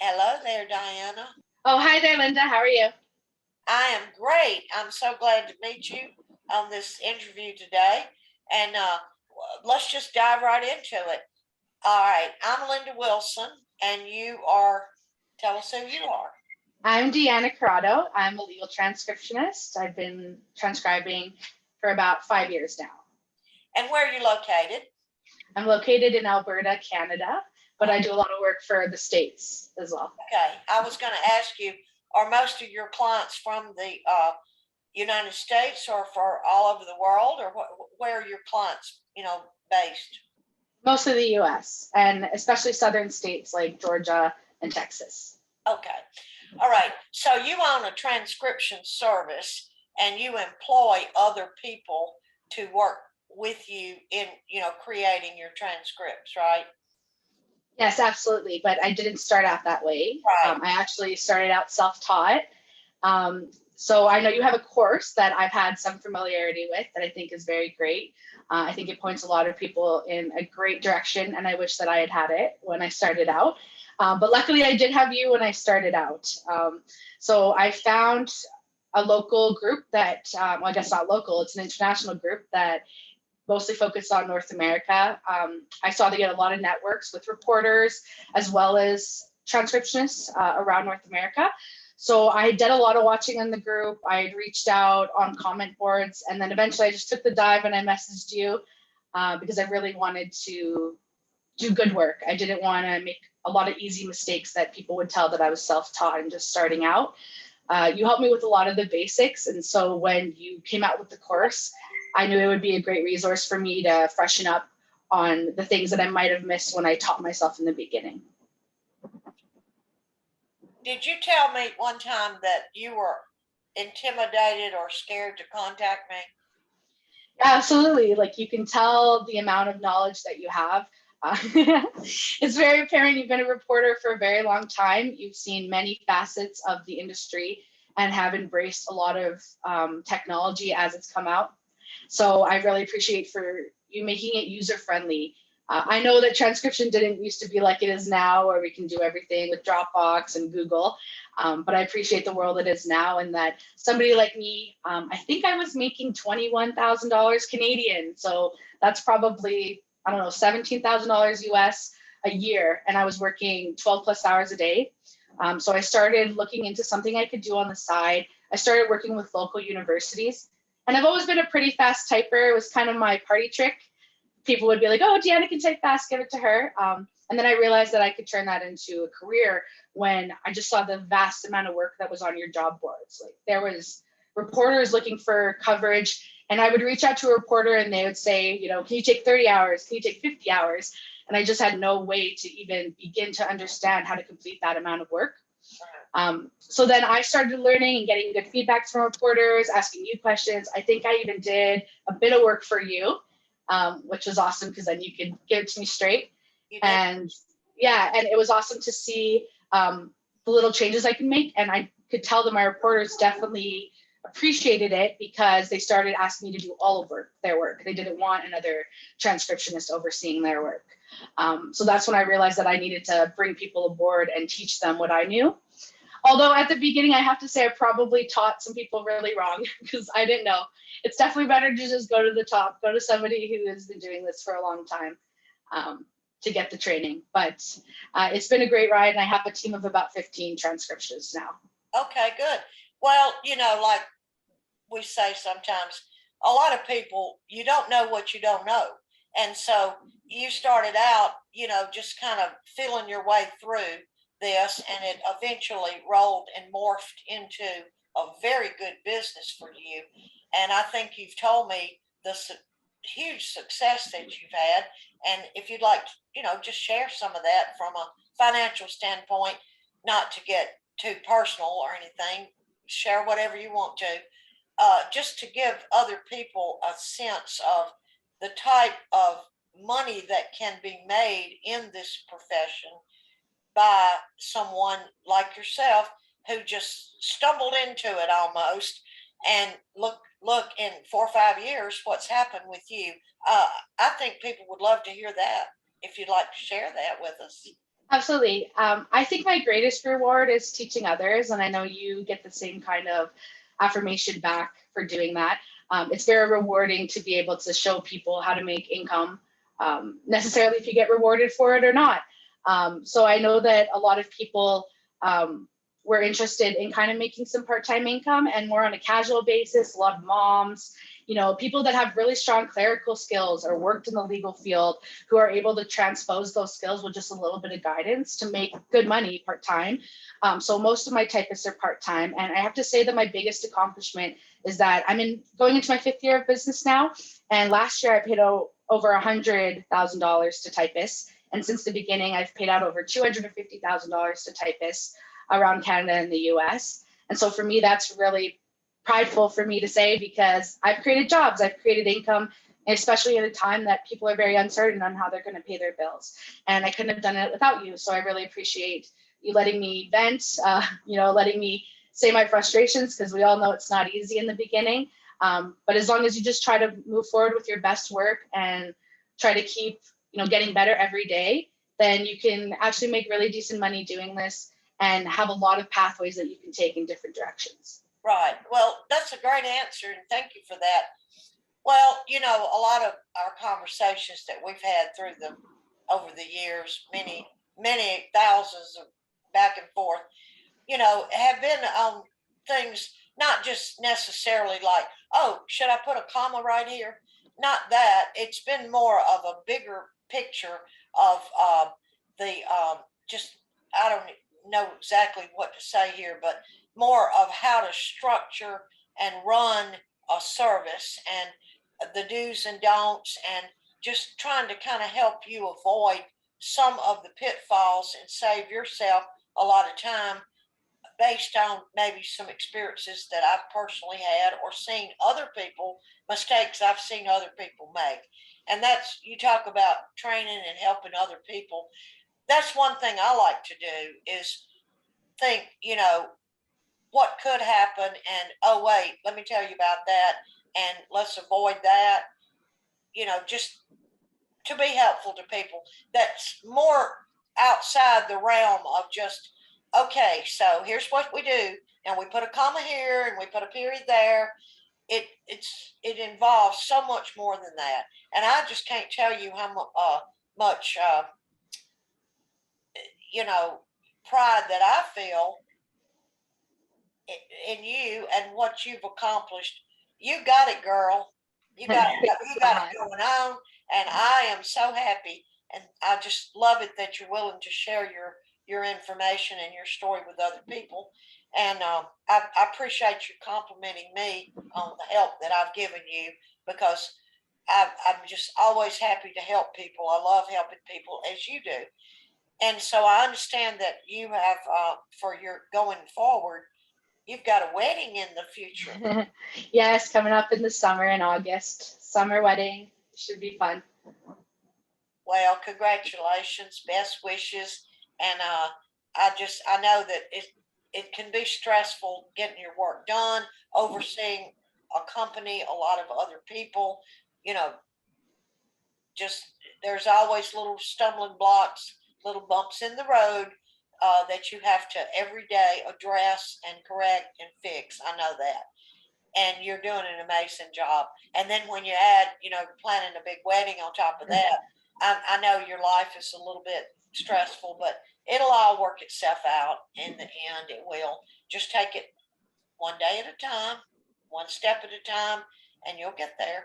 Hello there, Diana. Oh, hi there, Linda. How are you? I am great. I'm so glad to meet you on this interview today. And let's just dive right into it. All right. I'm Linda Wilson, and tell us who you are. I'm Deanna Corrado. I'm a legal transcriptionist. I've been transcribing for about 5 years now. And where are you located? I'm located in Alberta, Canada, but I do a lot of work for the States as well. Okay. I was going to ask you, are most of your clients from the United States or for all over the world, or where are your clients, based? Mostly the US, and especially southern states like Georgia and Texas. Okay. All right. So you own a transcription service and you employ other people to work with you in, creating your transcripts, right? Yes, absolutely. But I didn't start out that way. Right. I actually started out self-taught. So I know you have a course that I've had some familiarity with that I think is very great. I think it points a lot of people in a great direction, and I wish that I had had it when I started out. But luckily, I did have you when I started out. So I found a local group that, well, I guess not local, it's an international group that mostly focused on North America. I saw they get a lot of networks with reporters as well as transcriptionists around North America. So I did a lot of watching in the group. I had reached out on comment boards, and then eventually I just took the dive and I messaged you because I really wanted to do good work. I didn't want to make a lot of easy mistakes that people would tell that I was self-taught and just starting out. You helped me with a lot of the basics, and so when you came out with the course, I knew it would be a great resource for me to freshen up on the things that I might have missed when I taught myself in the beginning. Did you tell me one time that you were intimidated or scared to contact me? Absolutely. Like, you can tell the amount of knowledge that you have. It's very apparent you've been a reporter for a very long time. You've seen many facets of the industry and have embraced a lot of technology as it's come out. So I really appreciate for you making it user friendly. I know that transcription didn't used to be like it is now, where we can do everything with Dropbox and Google. But I appreciate the world it is now, and that somebody like me, I think I was making $21,000 Canadian. So that's probably, I don't know, $17,000 US a year. And I was working 12 plus hours a day. So I started looking into something I could do on the side. I started working with local universities. And I've always been a pretty fast typer. It was kind of my party trick. People would be like, oh, Deanna can type fast, give it to her. And then I realized that I could turn that into a career when I just saw the vast amount of work that was on your job boards. Like, there was reporters looking for coverage, and I would reach out to a reporter and they would say, can you take 30 hours? Can you take 50 hours? And I just had no way to even begin to understand how to complete that amount of work. So then I started learning and getting good feedback from reporters, asking you questions. I think I even did a bit of work for you, which was awesome because then you could give it to me straight. And yeah, and it was awesome to see the little changes I can make. And I could tell that my reporters definitely appreciated it because they started asking me to do all of their work. They didn't want another transcriptionist overseeing their work. So that's when I realized that I needed to bring people aboard and teach them what I knew. Although at the beginning, I have to say I probably taught some people really wrong because I didn't know. It's definitely better to just go to the top, go to somebody who has been doing this for a long time to get the training. But it's been a great ride, and I have a team of about 15 transcriptionists now. Okay, good. Well, like we say sometimes, a lot of people, you don't know what you don't know. And so you started out, just kind of feeling your way through this, and it eventually rolled and morphed into a very good business for you. And I think you've told me the huge success that you've had. And if you'd like to, just share some of that from a financial standpoint, not to get too personal or anything, share whatever you want to, just to give other people a sense of the type of money that can be made in this profession by someone like yourself who just stumbled into it almost, and look in 4 or 5 years what's happened with you. I think people would love to hear that, if you'd like to share that with us. Absolutely. I think my greatest reward is teaching others, and I know you get the same kind of affirmation back for doing that. It's very rewarding to be able to show people how to make income, necessarily if you get rewarded for it or not. So I know that a lot of people were interested in kind of making some part-time income and more on a casual basis. A lot of moms, people that have really strong clerical skills or worked in the legal field who are able to transpose those skills with just a little bit of guidance to make good money part-time. So most of my typists are part-time. And I have to say that my biggest accomplishment is that going into my 5th year of business now. And last year I paid out over $100,000 to typists. And since the beginning, I've paid out over $250,000 to typists around Canada and the US. And so for me, that's really prideful for me to say, because I've created jobs, I've created income, especially at a time that people are very uncertain on how they're going to pay their bills. And I couldn't have done it without you. So I really appreciate you letting me vent, letting me say my frustrations, because we all know it's not easy in the beginning. But as long as you just try to move forward with your best work and try to keep, getting better every day, then you can actually make really decent money doing this and have a lot of pathways that you can take in different directions. Right. Well, that's a great answer, and thank you for that. Well, a lot of our conversations that we've had over the years, many thousands of back and forth, have been on things not just necessarily like, oh, should I put a comma right here? Not that. It's been more of a bigger picture of the just, I don't know exactly what to say here, but more of how to structure and run a service and the do's and don'ts, and just trying to kind of help you avoid some of the pitfalls and save yourself a lot of time based on maybe some experiences that I've personally had or seen other people, mistakes I've seen other people make. And that's, you talk about training and helping other people. That's one thing I like to do is think, what could happen, and oh wait, let me tell you about that, and let's avoid that, just to be helpful to people. That's more outside the realm of just, okay, so here's what we do, and we put a comma here and we put a period there. It involves so much more than that, and I just can't tell you how much pride that I feel in you and what you've accomplished. You got it, girl. You got it going on, and I am so happy, and I just love it that you're willing to share your information and your story with other people. And I appreciate you complimenting me on the help that I've given you, because I'm just always happy to help people. I love helping people as you do. And so I understand that you have, for your going forward, you've got a wedding in the future. Yes, coming up in the summer in August. Summer wedding. Should be fun. Well, congratulations, best wishes. And I know that it can be stressful getting your work done, overseeing a company, a lot of other people, you know, just there's always little stumbling blocks, little bumps in the road that you have to every day address and correct and fix. I know that. And you're doing an amazing job. And then when you add, planning a big wedding on top of that, I know your life is a little bit stressful, but it'll all work itself out in the end. It will. Just take it one day at a time, one step at a time, and you'll get there.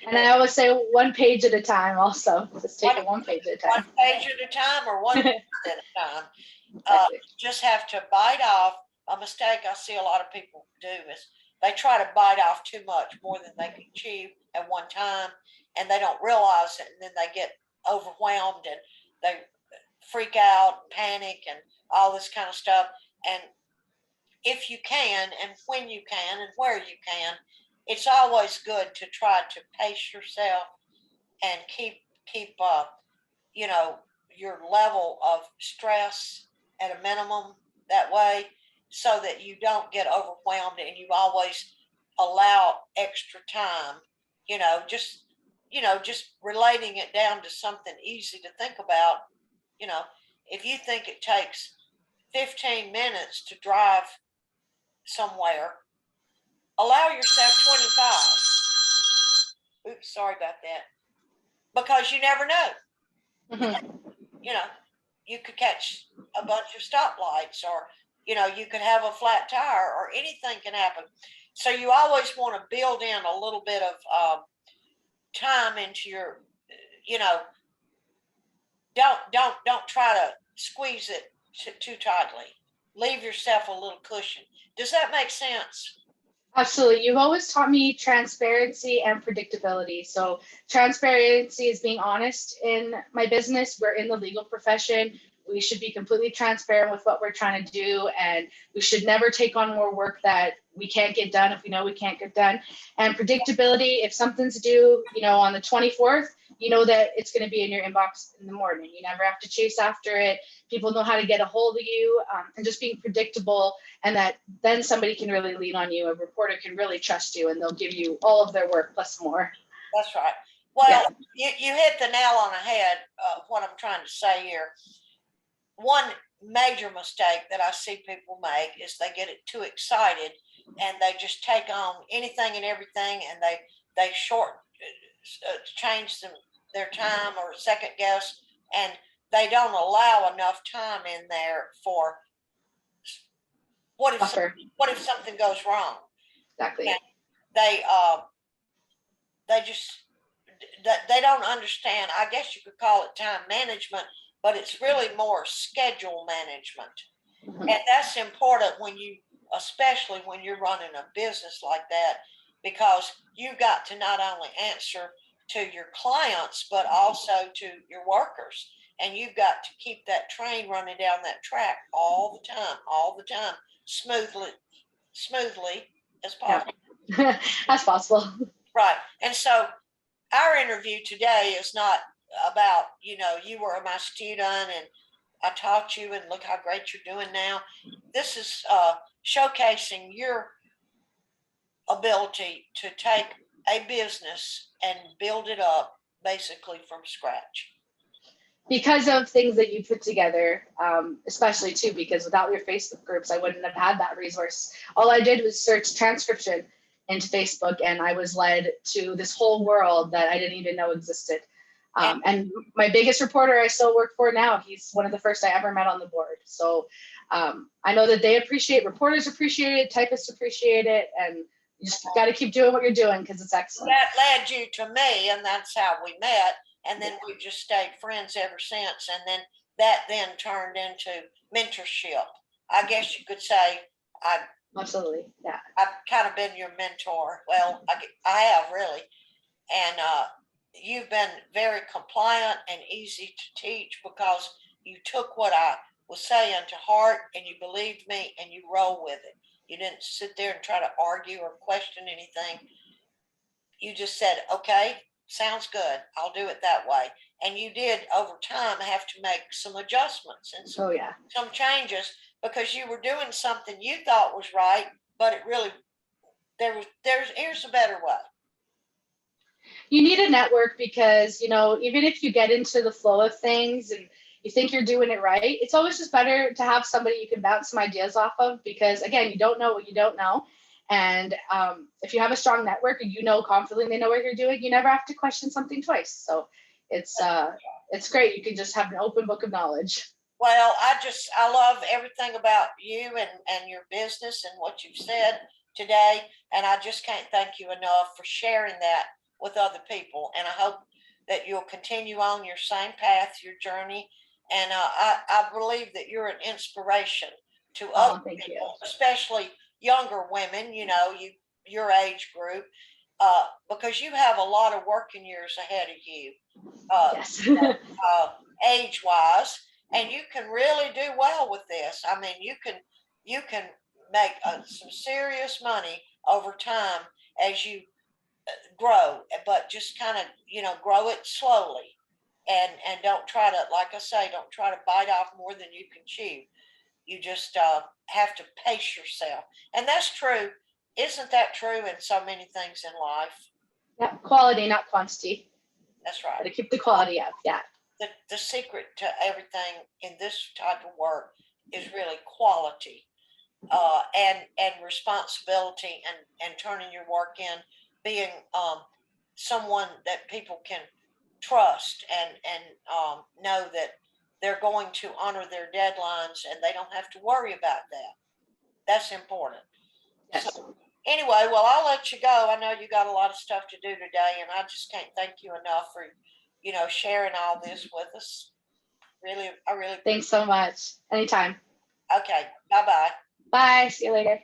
And I always say 1 page at a time also. Just take it 1 page at a time. 1 page at a time, or 1 minute at a time. Just have to bite off. A mistake I see a lot of people do is they try to bite off too much, more than they can achieve at one time, and they don't realize it, and then they get overwhelmed and they freak out, panic, and all this kind of stuff. And if you can, and when you can, and where you can, it's always good to try to pace yourself and keep your level of stress at a minimum that way, so that you don't get overwhelmed and you always allow extra time, just relating it down to something easy to think about, you know if you think it takes 15 minutes to drive somewhere, allow yourself 25. Oops, sorry about that. Because you never know. You know, you could catch a bunch of stoplights, or, you know, you could have a flat tire, or anything can happen. So you always want to build in a little bit of time into your, you know, don't try to squeeze it too tightly. Leave yourself a little cushion. Does that make sense? Absolutely. You've always taught me transparency and predictability. So transparency is being honest in my business. We're in the legal profession. We should be completely transparent with what we're trying to do, and we should never take on more work that we can't get done if we know we can't get done. And predictability, if something's due, you know, on the 24th, you know that it's going to be in your inbox in the morning. You never have to chase after it. People know how to get a hold of you, and just being predictable, and that then somebody can really lean on you. A reporter can really trust you, and they'll give you all of their work plus more. That's right. Well, yeah. you hit the nail on the head. What I'm trying to say here. One major mistake that I see people make is they get too excited and they just take on anything and everything, and they change their time or second guess, and they don't allow enough time in there for what if something goes wrong. Exactly. And they just they don't understand. I guess you could call it time management, but it's really more schedule management. And that's important especially when you're running a business like that, because you've got to not only answer to your clients, but also to your workers. And you've got to keep that train running down that track all the time, smoothly as possible. Yeah. As possible. Right. And so our interview today is not about, you know, you were my student and I taught you and look how great you're doing now. This is showcasing your ability to take a business and build it up basically from scratch. Because of things that you put together, especially too, because without your Facebook groups, I wouldn't have had that resource. All I did was search transcription into Facebook, and I was led to this whole world that I didn't even know existed. And my biggest reporter I still work for now, he's one of the first I ever met on the board. So I know that reporters appreciate it, typists appreciate it, and you just got to keep doing what you're doing because it's excellent. That led you to me, and that's how we met. And then we've just stayed friends ever since. And then that then turned into mentorship. I guess you could say Absolutely, yeah. I've kind of been your mentor. Well, I have really. And you've been very compliant and easy to teach because you took what I was saying to heart and you believed me and you roll with it. You didn't sit there and try to argue or question anything. You just said, okay, sounds good. I'll do it that way. And you did over time have to make some adjustments and some changes because you were doing something you thought was right, but it really, here's a better way. You need a network because, you know, even if you get into the flow of things and you think you're doing it right, it's always just better to have somebody you can bounce some ideas off of because, again, you don't know what you don't know. And if you have a strong network and you know confidently they know what you're doing, you never have to question something twice. So it's great. You can just have an open book of knowledge. Well, I love everything about you and your business and what you've said today. And I just can't thank you enough for sharing that with other people. And I hope that you'll continue on your same path, your journey. And I believe that you're an inspiration to other people, especially younger women, you know, your age group, because you have a lot of working years ahead of you, age-wise, and you can really do well with this. I mean, you can make some serious money over time as you grow, but just kind of, you know, grow it slowly, and don't try to, like I say, don't try to bite off more than you can chew. You just have to pace yourself. And that's true. Isn't that true in so many things in life? Yeah, quality, not quantity. That's right. Got to keep the quality up, yeah. the secret to everything in this type of work is really quality, and responsibility, and turning your work in, being someone that people can trust, and know that they're going to honor their deadlines, and they don't have to worry about that. That's important. Yes. So anyway, well, I'll let you go. I know you got a lot of stuff to do today, and I just can't thank you enough for, sharing all this with us. Really, I really. Thanks so much. Anytime. Okay. Bye-bye. Bye. See you later.